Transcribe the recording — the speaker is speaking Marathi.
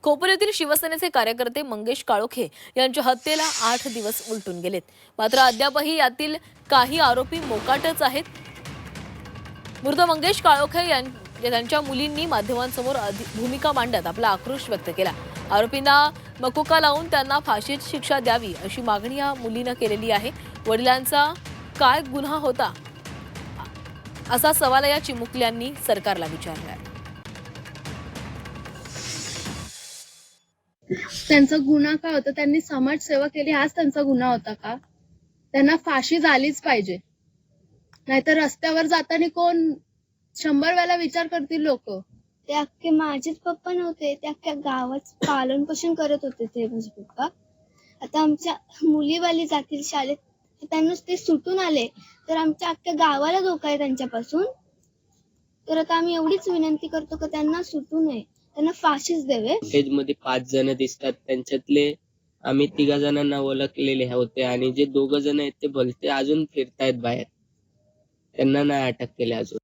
खोपोलीतील शिवसेनेचे कार्यकर्ते मंगेश काळोखे यांच्या हत्येला 8 दिवस उलटून गेलेत. मात्र अद्यापही यातील काही आरोपी मोकाटच आहेत. मृत मंगेश काळोखे त्यांच्या मुलींनी माध्यमांसमोर भूमिका मांडत आपला आक्रोश व्यक्त केला. आरोपींना मकोका लावून त्यांना फाशीची शिक्षा द्यावी अशी मागणी या मुलीनं केलेली आहे. वडिलांचा काय गुन्हा होता असा सवाल या चिमुकल्यांनी सरकारला विचारलाय. त्यांचा गुन्हा काय होता? त्यांनी समाजसेवा केली, हाच त्यांचा गुन्हा होता का? त्यांना फाशी झालीच पाहिजे. नाहीतर रस्त्यावर जाताना कोण 100 वेळा विचार करतील लोक. ते अख्खे माझेच पप्पा नव्हते, ते अख्ख्या गावात पालन पोषण करत होते ते माझे पप्पा. आता आमच्या मुलीवाली जातील शाळेत, त्यांना ते सुटून आले तर आमच्या अख्ख्या गावाला धोका आहे त्यांच्यापासून. तर आता आम्ही एवढीच विनंती करतो की त्यांना सुटू नये, त्यांना फाशीच द्यावे. स्टेज मध्ये 5 जण दिसतात, त्यांच्यातले आम्ही 3 जणांना ओळखलेले होते आणि जे 2 जण आहेत ते भलते अजून फिरतायत बाहेर. त्यांना नाही अटक केली अजून.